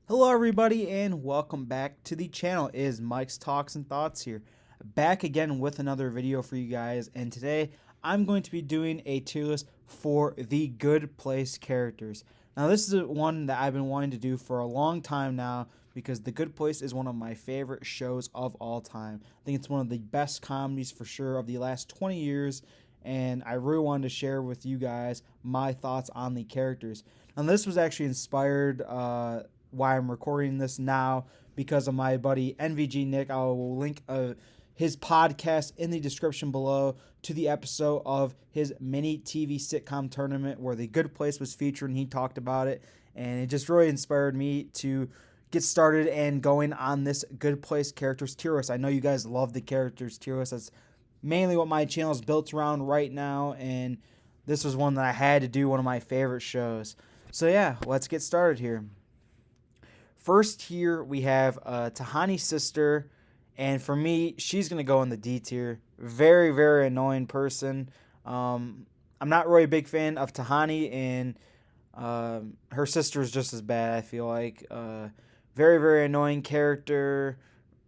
Hello everybody and welcome back to the channel. It is Mike's Talks and Thoughts here. Back again with another video for you guys, and today I'm going to be doing a tier list for the Good Place characters. Now this is one that I've been wanting to do for a long time now because The Good Place is one of my favorite shows of all time. I think it's one of the best comedies for sure of the last 20 years, and I really wanted to share with you guys my thoughts on the characters. Now this was actually inspired why I'm recording this now because of my buddy NVG Nick. I will link his podcast in the description below to the episode of his mini TV sitcom tournament where The Good Place was featured, and he talked about it, and it just really inspired me to get started and going on this Good Place characters tier list. I know you guys love the characters tier list. That's mainly what my channel is built around right now, and this was one that I had to do, one of my favorite shows. So yeah, let's get started here. First here we have Tahani Sister, and for me, she's going to go in the D tier. Very, very annoying person. I'm not really a big fan of Tahani, and her sister is just as bad, I feel like. Very, very annoying character.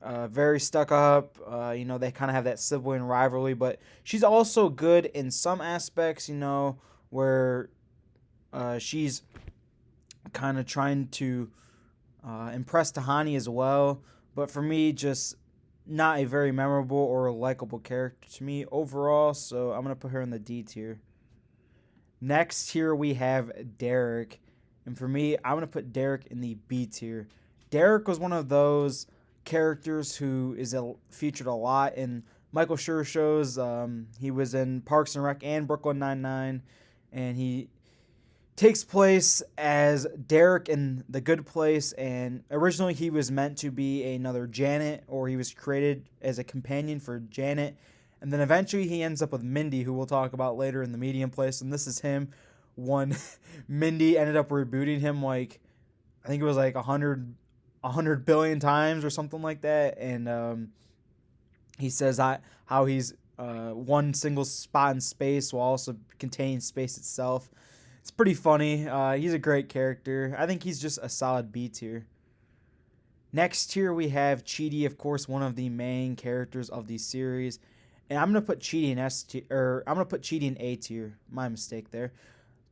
Very stuck up. They kind of have that sibling rivalry, but she's also good in some aspects, where she's kind of trying to impressed Tahani as well, but for me, just not a very memorable or likable character to me overall, so I'm going to put her in the D tier. Next here we have Derek, and for me, I'm going to put Derek in the B tier. Derek was one of those characters who is featured a lot in Michael Schur shows. He was in Parks and Rec and Brooklyn Nine-Nine, and he takes place as Derek in The Good Place, and originally he was meant to be another Janet, or he was created as a companion for Janet, and then eventually he ends up with Mindy, who we'll talk about later in The Medium Place, and this is him when Mindy ended up rebooting him I think it was like 100 billion times or something like that, and he says how he's one single spot in space while also containing space itself. It's pretty funny. He's a great character. I think he's just a solid B tier. Next tier we have Chidi, of course, one of the main characters of the series, and I'm gonna put Chidi in S tier, or I'm gonna put Chidi in A tier. My mistake there.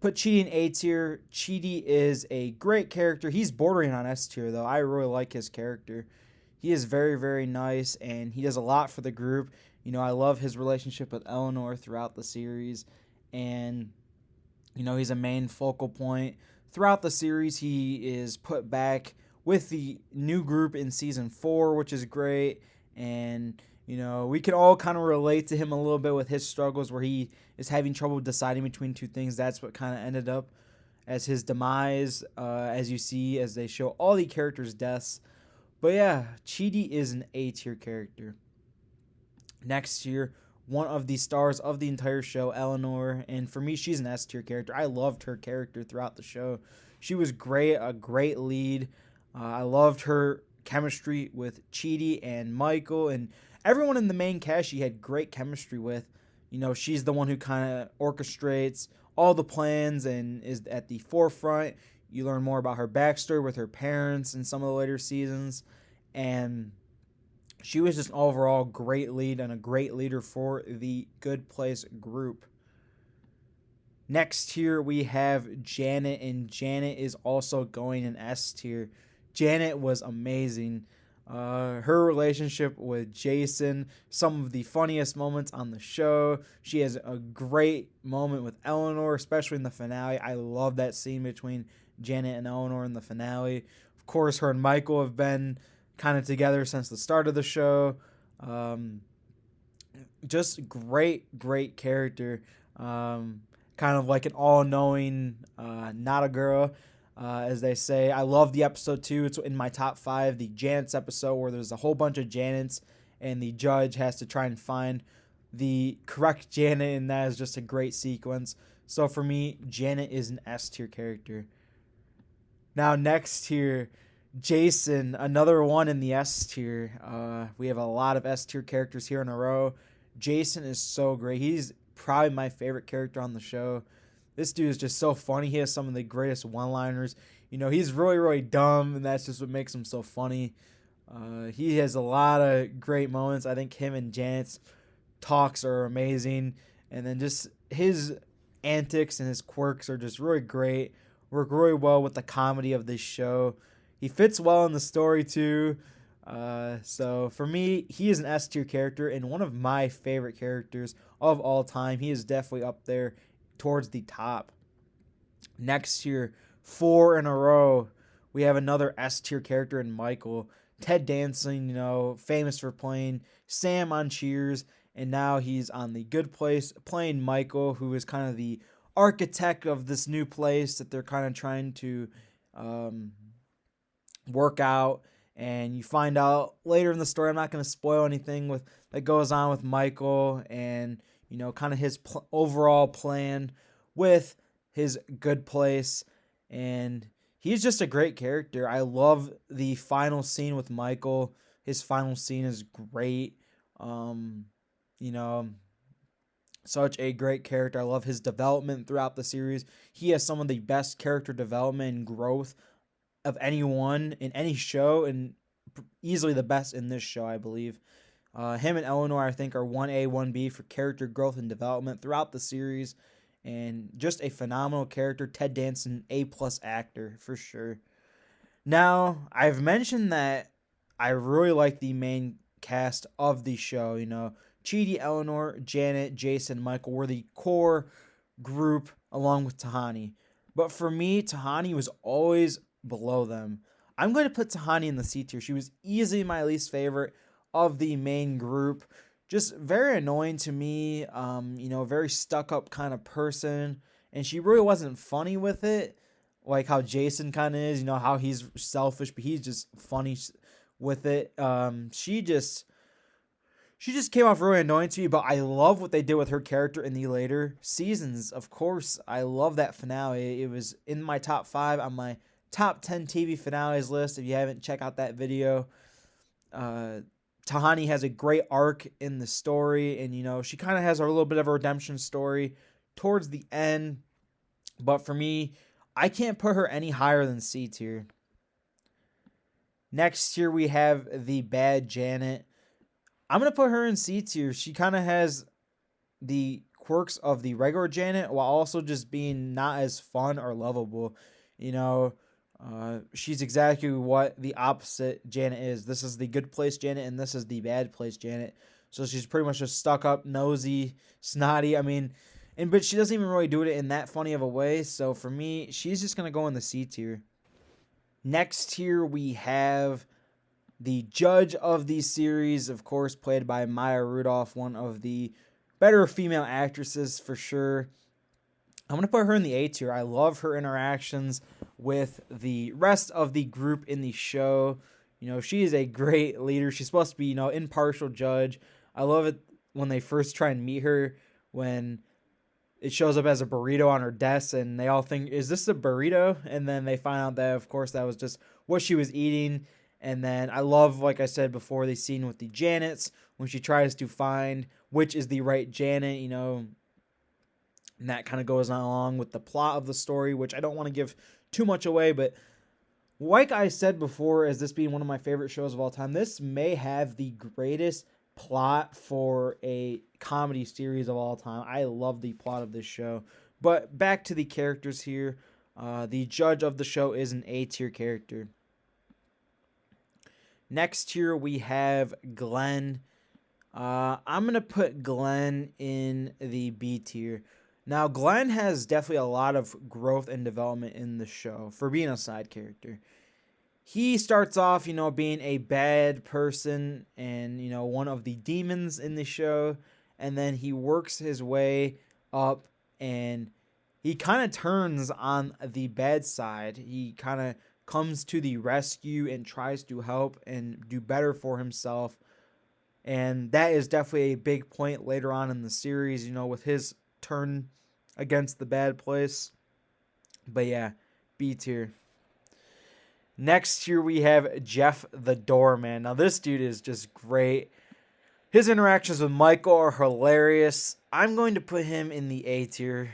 Put Chidi in A tier. Chidi is a great character. He's bordering on S tier though. I really like his character. He is very, very nice, and he does a lot for the group. I love his relationship with Eleanor throughout the series, and he's a main focal point. Throughout the series, he is put back with the new group in Season 4, which is great. And, we can all kind of relate to him a little bit with his struggles where he is having trouble deciding between two things. That's what kind of ended up as his demise, as you see, as they show all the characters' deaths. But yeah, Chidi is an A-tier character. Next year, one of the stars of the entire show, Eleanor, and for me, she's an S-tier character. I loved her character throughout the show. She was great, a great lead. I loved her chemistry with Chidi and Michael, and everyone in the main cast she had great chemistry with. She's the one who kind of orchestrates all the plans and is at the forefront. You learn more about her backstory with her parents in some of the later seasons, and she was just an overall great lead and a great leader for the Good Place group. Next here we have Janet, and Janet is also going in S tier. Janet was amazing. Her relationship with Jason, some of the funniest moments on the show. She has a great moment with Eleanor, especially in the finale. I love that scene between Janet and Eleanor in the finale. Of course, her and Michael have been kind of together since the start of the show. Just great character. Kind of like an all-knowing, not a girl, as they say. I love the episode too. It's in my top 5, the Janet's episode, where there's a whole bunch of Janets and the judge has to try and find the correct Janet, and that is just a great sequence. So for me, Janet is an S tier character. Now next here, Jason, another one in the S tier. We have a lot of S tier characters here in a row. Jason is so great. He's probably my favorite character on the show. This dude is just so funny. He has some of the greatest one-liners. He's really, really dumb, and that's just what makes him so funny. He has a lot of great moments. I think him and Janet's talks are amazing. And then just his antics and his quirks are just really great. Work really well with the comedy of this show. He fits well in the story, too. So for me, he is an S tier character and one of my favorite characters of all time. He is definitely up there towards the top. Next year, 4 in a row, we have another S tier character in Michael. Ted Danson, famous for playing Sam on Cheers, and now he's on The Good Place playing Michael, who is kind of the architect of this new place that they're kind of trying to work out. And you find out later in the story, I'm not going to spoil anything that goes on with Michael and, kind of his overall plan with his good place. And he's just a great character. I love the final scene with Michael. His final scene is great. Such a great character. I love his development throughout the series. He has some of the best character development and growth of anyone in any show, and easily the best in this show, I believe. Him and Eleanor, I think, are 1A, 1B for character growth and development throughout the series, and just a phenomenal character. Ted Danson, A+ actor, for sure. Now, I've mentioned that I really like the main cast of the show. Chidi, Eleanor, Janet, Jason, Michael were the core group along with Tahani. But for me, Tahani was always below them. I'm going to put Tahani in the C tier. She was easily my least favorite of the main group. Just very annoying to me. Very stuck-up kind of person. And she really wasn't funny with it. Like how Jason kind of is. How he's selfish, but he's just funny with it. She just came off really annoying to me, but I love what they did with her character in the later seasons. Of course, I love that finale. It was in my top 5 on my top 10 TV finales list. If you haven't, check out that video. Tahani has a great arc in the story, and she kind of has a little bit of a redemption story towards the end. But for me, I can't put her any higher than C tier. Next here we have the bad Janet. I'm going to put her in C tier. She kind of has the quirks of the regular Janet while also just being not as fun or lovable. She's exactly what the opposite Janet is. This is the good place Janet, and this is the bad place Janet. So she's pretty much just stuck up, nosy, snotty. But she doesn't even really do it in that funny of a way. So for me, she's just going to go in the C tier. Next here we have the judge of the series, of course, played by Maya Rudolph, one of the better female actresses for sure. I'm going to put her in the A tier. I love her interactions with the rest of the group in the show. She is a great leader. She's supposed to be, impartial judge. I love it when they first try and meet her, when it shows up as a burrito on her desk and they all think, is this a burrito? And then they find out that, of course, that was just what she was eating. And then I love, like I said before, the scene with the Janets when she tries to find which is the right Janet, and that kind of goes along with the plot of the story, which I don't want to give too much away. But like I said before, as this being one of my favorite shows of all time, this may have the greatest plot for a comedy series of all time. I love the plot of this show. But back to the characters here. The judge of the show is an A tier character. Next here we have Glenn. I'm going to put Glenn in the B tier. Now, Glenn has definitely a lot of growth and development in the show for being a side character. He starts off, being a bad person and, one of the demons in the show. And then he works his way up and he kind of turns on the bad side. He kind of comes to the rescue and tries to help and do better for himself. And that is definitely a big point later on in the series, with his turn against the bad place. But yeah, B tier. Next here we have Jeff the Doorman. Now this dude is just great. His interactions with Michael are hilarious. I'm going to put him in the A tier.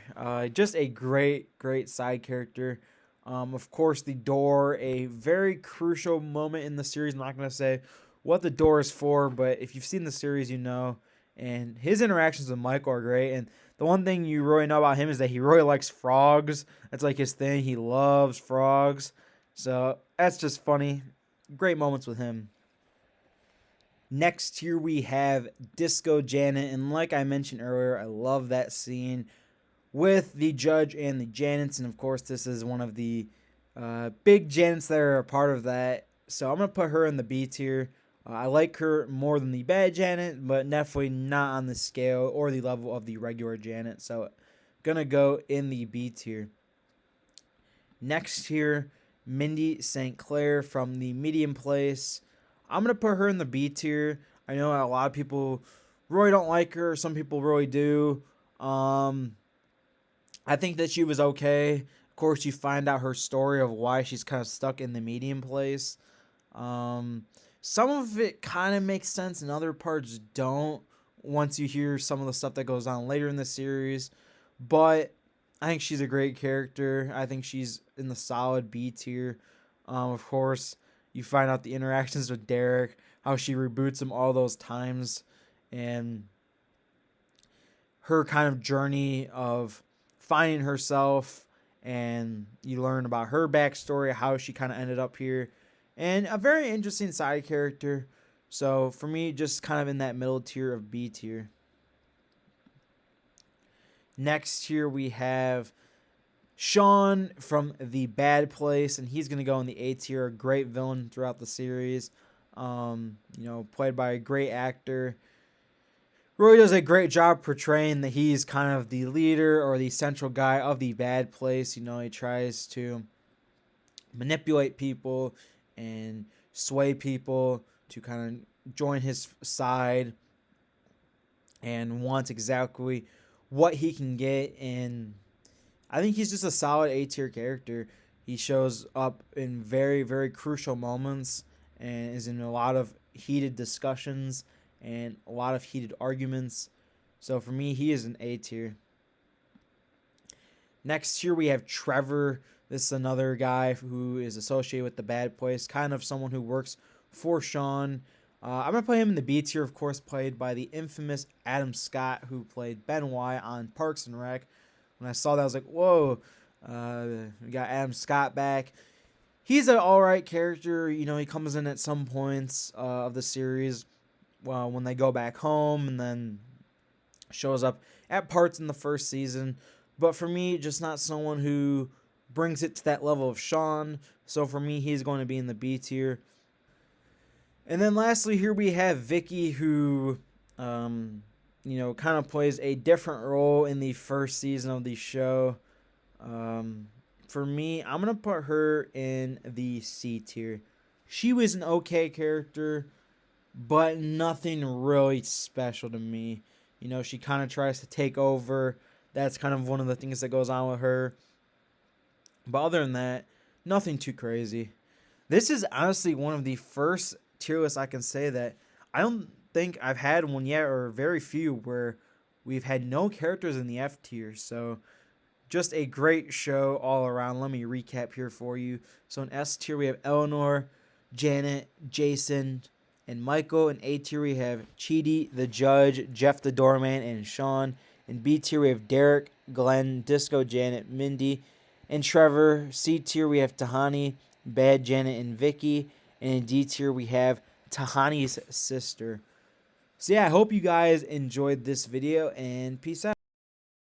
Just a great side character. Of course, the door, a very crucial moment in the series. I'm not going to say what the door is for, but if you've seen the series, you know. And his interactions with Michael are great. And the one thing you really know about him is that he really likes frogs. That's like his thing. He loves frogs. So that's just funny. Great moments with him. Next here we have Disco Janet, and like I mentioned earlier, I love that scene with the judge and the Janets, and of course this is one of the big Janets that are a part of that, so I'm going to put her in the B tier. I like her more than the bad Janet, but definitely not on the scale or the level of the regular Janet, so going to go in the B tier. Next here, Mindy St. Clair from the Medium Place. I'm going to put her in the B tier. I know a lot of people really don't like her. Some people really do. I think that she was okay. Of course, you find out her story of why she's kind of stuck in the Medium Place. Some of it kind of makes sense and other parts don't once you hear some of the stuff that goes on later in the series. But I think she's a great character. I think she's in the solid B tier. Of course, you find out the interactions with Derek, how she reboots him all those times, and her kind of journey of finding herself, and you learn about her backstory, how she kind of ended up here, and a very interesting side character. So for me, just kind of in that middle tier of B tier. Next here we have Sean from The Bad Place, and he's going to go in the A tier. A great villain throughout the series. Played by a great actor. Really does a great job portraying that he's kind of the leader or the central guy of The Bad Place. He tries to manipulate people and sway people to kind of join his side and wants exactly what he can get, and I think he's just a solid A tier character. He shows up in very crucial moments and is in a lot of heated discussions and a lot of heated arguments. So for me, he is an A tier. Next here we have Trevor. This is another guy who is associated with The Bad Place, kind of someone who works for Sean. I'm going to play him in the B tier, of course, played by the infamous Adam Scott, who played Ben Y on Parks and Rec. When I saw that, I was like, whoa, we got Adam Scott back. He's an alright character. He comes in at some points of the series when they go back home, and then shows up at parts in the first season. But for me, just not someone who brings it to that level of Sean. So for me, he's going to be in the B tier. And then lastly, here we have Vicky, who kind of plays a different role in the first season of the show. For me, I'm going to put her in the C tier. She was an okay character, but nothing really special to me. She kind of tries to take over. That's kind of one of the things that goes on with her. But other than that, nothing too crazy. This is honestly one of the first tier lists I can say that I don't think I've had one yet, or very few, where we've had no characters in the F tier. So just a great show all around. Let me recap here for you. So in S tier we have Eleanor, Janet, Jason, and Michael. In A tier we have Chidi, the judge, Jeff the doorman, and Sean. In B tier we have Derek, Glenn, Disco Janet, Mindy, and Trevor. C tier we have Tahani, Bad Janet, and Vicky. And in D tier we have Tahani's sister. So yeah, I hope you guys enjoyed this video, and peace out.